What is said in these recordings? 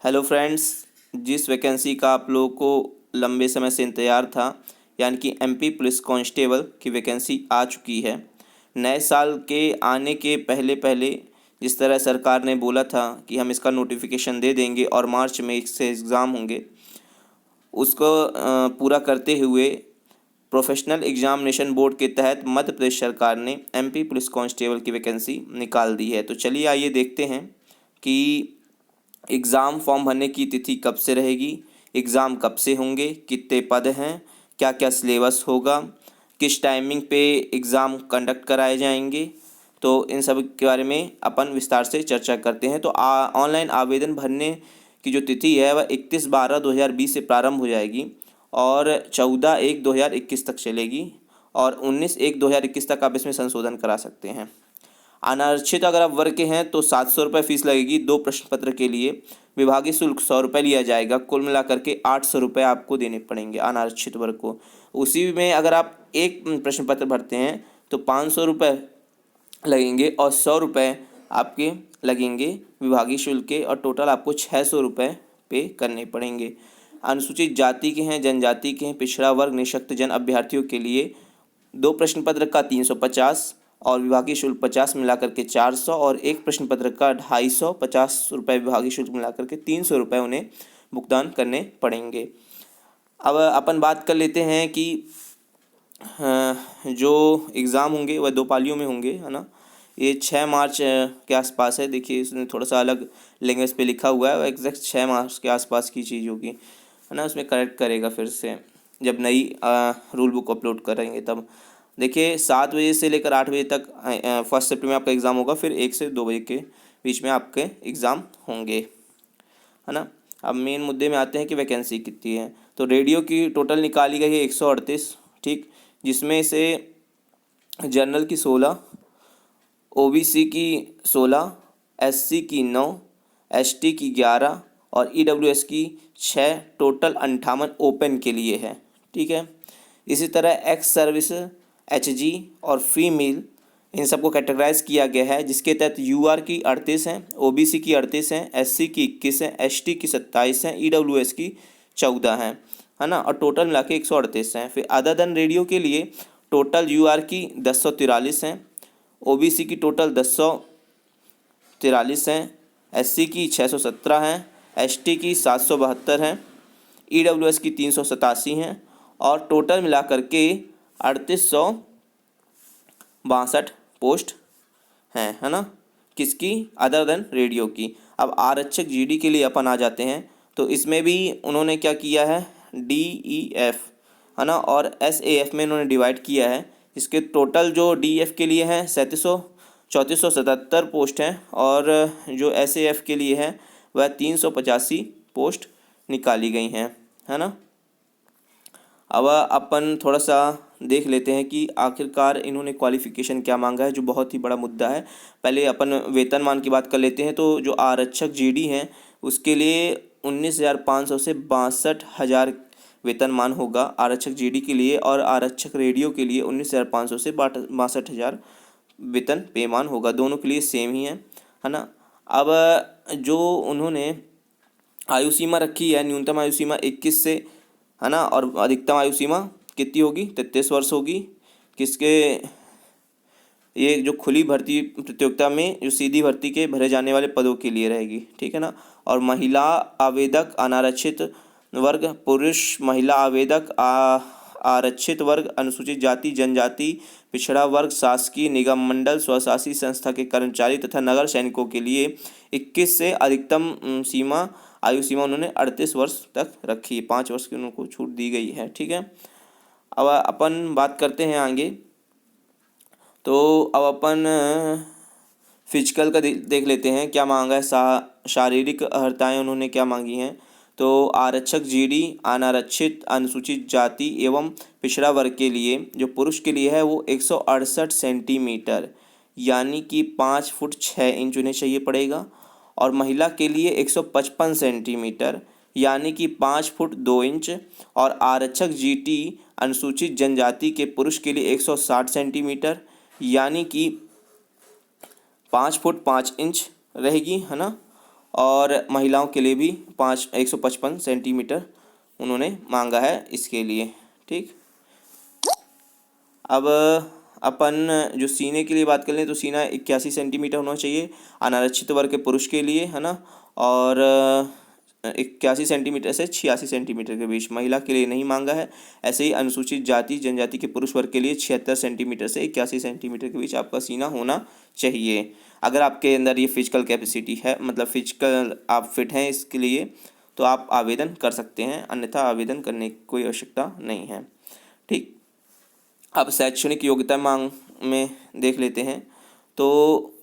Hello friends, जिस vacancy का आप लोगों को लंबे समय से इंतज़ार था, यानी कि एमपी पुलिस कांस्टेबल की वैकेंसी आ चुकी है। नए साल के आने के पहले पहले जिस तरह सरकार ने बोला था कि हम इसका नोटिफिकेशन दे देंगे और मार्च में इससे एग्ज़ाम होंगे, उसको पूरा करते हुए प्रोफेशनल एग्जामिनेशन बोर्ड के तहत मध्य प्रदेश सरकार ने एमपी पुलिस कांस्टेबल की वैकेंसी निकाल दी है। तो चलिए आइए देखते हैं कि एग्ज़ाम फॉर्म भरने की तिथि कब से रहेगी, एग्ज़ाम कब से होंगे, कितने पद हैं, क्या क्या सिलेबस होगा, किस टाइमिंग पे एग्ज़ाम कंडक्ट कराए जाएंगे। तो इन सब के बारे में अपन विस्तार से चर्चा करते हैं। तो ऑनलाइन आवेदन भरने की जो तिथि है वह 31/12/2020 से प्रारंभ हो जाएगी और 14/1/2021 तक चलेगी और 19/1/2021 तक आप इसमें संशोधन करा सकते हैं। अनारक्षित अगर आप वर्ग के हैं तो 700 रुपये फीस लगेगी। 2 प्रश्न पत्र के लिए विभागीय शुल्क 100 रुपये लिया जाएगा। कुल मिलाकर के 800 रुपये आपको देने पड़ेंगे अनारक्षित वर्ग को। उसी में अगर आप एक प्रश्न पत्र भरते हैं तो 500 रुपये लगेंगे और 100 रुपये आपके लगेंगे विभागीय शुल्क के और टोटल आपको 600 रुपये पे करने पड़ेंगे। अनुसूचित जाति के हैं, जनजाति के हैं, पिछड़ा वर्ग, निःशक्त जन अभ्यर्थियों के लिए 2 प्रश्न पत्र का 350 और विभागीय शुल्क 50 मिलाकर के 400 और एक प्रश्न पत्र का 250 विभागीय शुल्क मिलाकर के 300 रुपये उन्हें भुगतान करने पड़ेंगे। अब अपन बात कर लेते हैं कि जो एग्ज़ाम होंगे वह 2 पालियों में होंगे, है ना। ये 6 मार्च के आसपास है। देखिए इसमें थोड़ा सा अलग लैंग्वेज पे लिखा हुआ है, वह एग्जैक्ट 6 मार्च के आसपास की चीज़ होगी, है ना। उसमें करेक्ट करेगा फिर से जब नई रूल बुक अपलोड करेंगे तब। देखिए 7 बजे से लेकर 8 बजे तक 1 सिफ्ट में आपका एग्ज़ाम होगा, फिर 1 से 2 बजे के बीच में आपके एग्ज़ाम होंगे, है ना। अब मेन मुद्दे में आते हैं कि वैकेंसी कितनी है। तो रेडियो की टोटल निकाली गई है 138, ठीक, जिसमें से जनरल की 16, ओबीसी की 16, एससी की 9, एसटी की 11 और ईडब्ल्यूएस की 6, टोटल 58 ओपन के लिए है, ठीक है। इसी तरह एक्स सर्विस, एचजी और फीमेल इन सबको कैटेगराइज किया गया है, जिसके तहत यूआर की 38 हैं, ओबीसी की 38 हैं, एससी की 21 हैं, एसटी की 27 हैं, ईडब्ल्यूएस की 14 हैं, है ना। और टोटल मिला के 138 हैं। फिर अदर देन रेडियो के लिए टोटल यूआर की 1043 हैं, ओबीसी की टोटल 1043 हैं, एससी की 617 हैं, एसटी की 772 हैं, ईडब्ल्यूएस की 387 हैं और टोटल मिलाकर के 3862 पोस्ट हैं, है ना, किसकी, अदर देन रेडियो की। अब आरक्षक जीडी के लिए अपन आ जाते हैं। तो इसमें भी उन्होंने क्या किया है, डीईएफ, है ना, और एसएएफ में उन्होंने डिवाइड किया है। इसके टोटल जो डीएफ के लिए हैं 3477 पोस्ट हैं और जो एसएएफ के लिए है वह 385 पोस्ट निकाली गई हैं, है ना। अब अपन थोड़ा सा देख लेते हैं कि आखिरकार इन्होंने क्वालिफ़िकेशन क्या मांगा है, जो बहुत ही बड़ा मुद्दा है। पहले अपन वेतनमान की बात कर लेते हैं। तो जो आरक्षक जीडी हैं उसके लिए 19,500 से 62,000 वेतनमान होगा आरक्षक जीडी के लिए, और आरक्षक रेडियो के लिए 19,500 से 62,000 वेतन पेमान होगा। दोनों के लिए सेम ही है ना। अब जो उन्होंने आयु सीमा रखी है, न्यूनतम आयु सीमा 21 से, है ना, और अधिकतम आयु सीमा कितनी होगी, 33 वर्ष होगी। किसके, ये जो खुली भर्ती प्रतियोगिता में जो सीधी भर्ती के भरे जाने वाले पदों के लिए रहेगी, ठीक है ना। और महिला आवेदक अनारक्षित वर्ग, पुरुष महिला आवेदक आरक्षित वर्ग, अनुसूचित जाति जनजाति, पिछड़ा वर्ग, शासकीय निगम मंडल स्वशासी संस्था के कर्मचारी तथा नगर सैनिकों के लिए 21 से अधिकतम सीमा आयु सीमा उन्होंने 38 वर्ष तक रखी है। 5 वर्ष की उनको छूट दी गई है, ठीक है। अब अपन बात करते हैं आगे। तो अब अपन फिजिकल का देख लेते हैं क्या मांगा है। शारीरिक अर्हताएँ उन्होंने क्या मांगी हैं। तो आरक्षक जीडी अनारक्षित अनुसूचित जाति एवं पिछड़ा वर्ग के लिए जो पुरुष के लिए है वो 168 सेंटीमीटर यानी कि 5 फुट 6 इंच उन्हें चाहिए पड़ेगा, और महिला के लिए 155 सेंटीमीटर यानी कि 5 फुट 2 इंच, और आरक्षक जीटी अनुसूचित जनजाति के पुरुष के लिए 160 सेंटीमीटर यानी कि 5 फुट 5 इंच रहेगी, है ना। और महिलाओं के लिए भी 155 सेंटीमीटर उन्होंने मांगा है इसके लिए। ठीक, अब अपन जो सीने के लिए बात कर लें तो सीना 81 सेंटीमीटर होना चाहिए अनारक्षित वर्ग के पुरुष के लिए, है ना, और 81 सेंटीमीटर से 86 सेंटीमीटर के बीच। महिला के लिए नहीं मांगा है। ऐसे ही अनुसूचित जाति जनजाति के पुरुष वर्ग के लिए 76 सेंटीमीटर से 81 सेंटीमीटर के बीच आपका सीना होना चाहिए। अगर आपके अंदर ये फिजिकल कैपेसिटी है, मतलब फिजिकल आप फिट हैं इसके लिए, तो आप आवेदन कर सकते हैं, अन्यथा आवेदन करने की कोई आवश्यकता नहीं है। ठीक, अब शैक्षणिक योग्यता मांग में देख लेते हैं। तो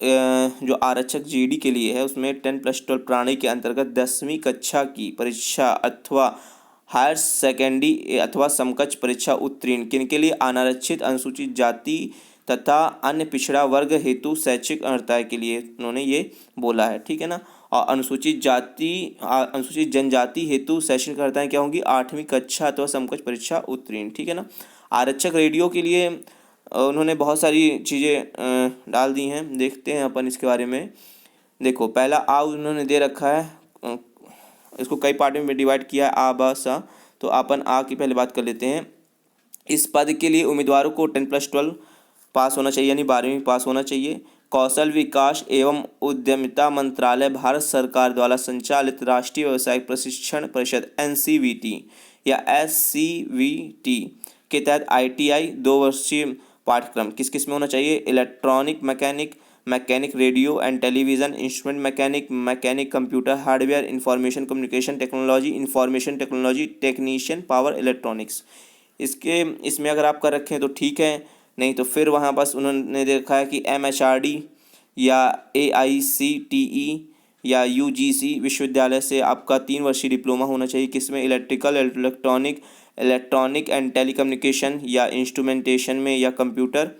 जो आरक्षक जीडी के लिए है उसमें 10+12 प्रणाली के अंतर्गत 10वीं कक्षा की परीक्षा अथवा हायर सेकेंडरी अथवा समकक्ष परीक्षा उत्तीर्ण किनके लिए अनारक्षित अनुसूचित जाति तथा अन्य पिछड़ा वर्ग हेतु शैक्षिक अर्हता के लिए उन्होंने ये बोला है। ठीक है ना, और अनुसूचित जनजाति हेतु शैक्षणिक अर्हताएँ क्या होंगी, 8वीं कक्षा अथवा समकक्ष परीक्षा उत्तीर्ण। ठीक है ना। आरक्षक रेडियो के लिए उन्होंने बहुत सारी चीज़ें डाल दी हैं, देखते हैं अपन इसके बारे में। देखो, पहला आ उन्होंने दे रखा है, इसको कई पार्ट में डिवाइड किया है, आ ब सा। तो अपन आ की पहले बात कर लेते हैं। इस पद के लिए उम्मीदवारों को 10+12 पास होना चाहिए, यानी 12वीं पास होना चाहिए। कौशल विकास एवं उद्यमिता मंत्रालय भारत सरकार द्वारा संचालित राष्ट्रीय व्यावसायिक प्रशिक्षण परिषद NCVT या SCVT के तहत ITI 2 वर्षीय पाठ्यक्रम किस किस में होना चाहिए, electronic mechanic, mechanic radio and television, instrument mechanic, mechanic computer hardware, information communication technology, information technology technician, power electronics. इसमें अगर आप कर रखे हैं तो ठीक है, नहीं तो फिर वहाँ बस उन्होंने देखा है कि MHRD या AICTE या UGC विश्वविद्यालय से आपका 3 वर्षीय डिप्लोमा होना चाहिए, किसमें, इलेक्ट्रिकल, इलेक्ट्रॉनिक एंड टेलीकम्युनिकेशन या इंस्ट्रूमेंटेशन में या कंप्यूटर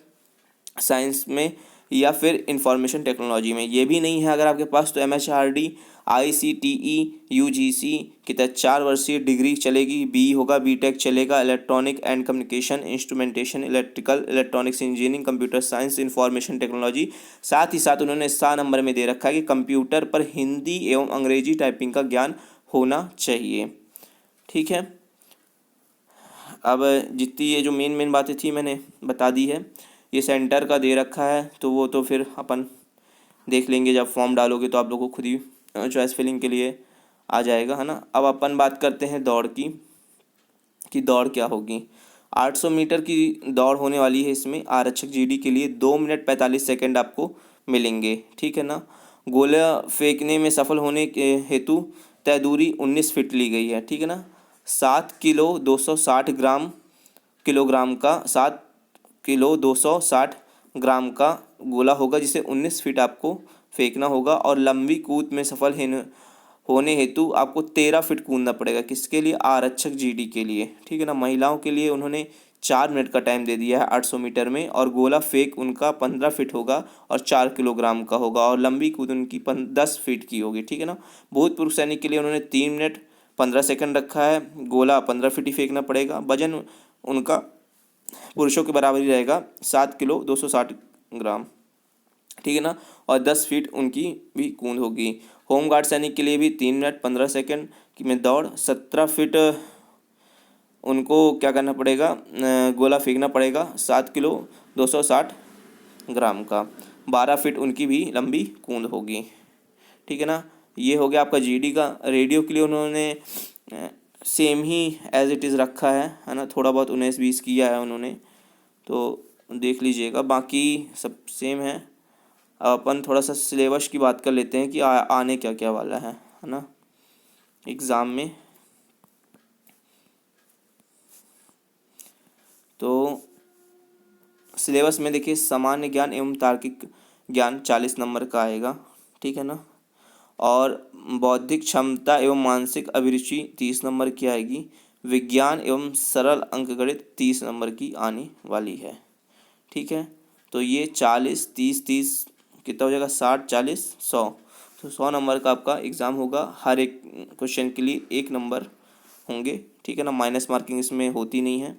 साइंस में या फिर इंफॉर्मेशन टेक्नोलॉजी में। ये भी नहीं है अगर आपके पास, तो MHRD ICTE UGC के तहत 4 वर्षीय डिग्री चलेगी, बी होगा, BTech चलेगा, electronic and communication, instrumentation, electrical, electronics engineering, computer science, information technology. साथ ही साथ उन्होंने 7 नंबर में दे रखा है कि कंप्यूटर पर हिंदी एवं अंग्रेजी टाइपिंग का ज्ञान होना चाहिए। ठीक है, अब जितनी ये जो मेन बातें थी मैंने बता दी है। ये सेंटर का दे रखा है तो वो तो फिर अपन देख लेंगे, जब फॉर्म डालोगे तो आप लोगों को खुद ही चॉइस फिलिंग के लिए आ जाएगा, है ना। अब अपन बात करते हैं दौड़ की, कि दौड़ क्या होगी। 800 मीटर की दौड़ होने वाली है। इसमें आरक्षक जीडी के लिए 2 मिनट 45 सेकेंड आपको मिलेंगे। ठीक है ना। गोला फेंकने में सफल होने के हेतु तय दूरी 19 फीट ली गई है। ठीक है ना। 7 किलो 260 किलोग्राम का 7 किलो 260 ग्राम का गोला होगा, जिसे 19 फीट आपको फेंकना होगा। और लंबी कूद में सफल होने हेतु आपको 13 फीट कूदना पड़ेगा। किसके लिए, आरक्षक जीडी के लिए। ठीक है ना। महिलाओं के लिए उन्होंने 4 मिनट का टाइम दे दिया है 800 मीटर में, और गोला फेंक उनका 15 फीट होगा और 4 किलोग्राम का होगा, और लंबी कूद उनकी 10 फीट की होगी। ठीक है ना। भूतपूर्व सैनिक के लिए उन्होंने 3 मिनट 15 सेकंड रखा है। गोला 15 फीट ही फेंकना पड़ेगा। वजन उनका पुरुषों के बराबर ही रहेगा, 7 किलो 260 ग्राम। ठीक है ना। और 10 फीट उनकी भी कूद होगी। होमगार्ड सैनिक के लिए भी 3 मिनट 15 सेकंड की में दौड़, 17 फीट उनको क्या करना पड़ेगा, गोला फेंकना पड़ेगा 7 किलो 260 ग्राम का। 12 फीट उनकी भी लंबी कूद होगी। ठीक है ना। ये हो गया आपका जीडी का। रेडियो के लिए उन्होंने सेम ही एज इट इज़ रखा है ना। थोड़ा बहुत 19-20 किया है उन्होंने, तो देख लीजिएगा, बाकी सब सेम है। अब अपन थोड़ा सा सिलेबस की बात कर लेते हैं कि आने क्या क्या वाला है ना एग्ज़ाम में। तो सिलेबस में देखिए, सामान्य ज्ञान एवं तार्किक ज्ञान 40 नंबर का आएगा। ठीक है ना। और बौद्धिक क्षमता एवं मानसिक अभिरुचि 30 नंबर की आएगी। विज्ञान एवं सरल अंकगणित 30 नंबर की आने वाली है। ठीक है। तो ये 40 30 30 कितना हो जाएगा, 60 40 100। तो 100 नंबर का आपका एग्ज़ाम होगा। हर एक क्वेश्चन के लिए 1 नंबर होंगे। ठीक है ना। माइनस मार्किंग इसमें होती नहीं है।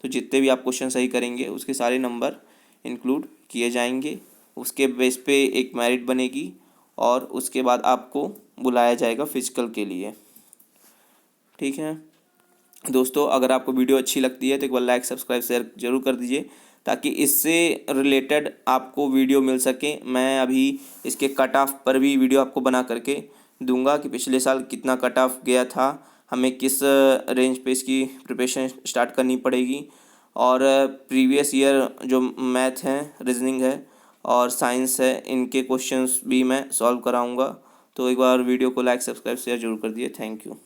तो जितने भी आप क्वेश्चन सही करेंगे उसके सारे नंबर इंक्लूड किए जाएंगे। उसके बेस पे एक मेरिट बनेगी, और उसके बाद आपको बुलाया जाएगा फिजिकल के लिए। ठीक है दोस्तों, अगर आपको वीडियो अच्छी लगती है तो एक बार लाइक सब्सक्राइब शेयर जरूर कर दीजिए, ताकि इससे रिलेटेड आपको वीडियो मिल सके। मैं अभी इसके कट ऑफ पर भी वीडियो आपको बना करके दूंगा कि पिछले साल कितना कट ऑफ गया था, हमें किस रेंज पे इसकी प्रिपरेशन स्टार्ट करनी पड़ेगी, और प्रीवियस ईयर जो मैथ है, रीजनिंग है और साइंस है, इनके क्वेश्चंस भी मैं सॉल्व कराऊंगा। तो एक बार वीडियो को लाइक सब्सक्राइब शेयर जरूर कर दिए। Thank you.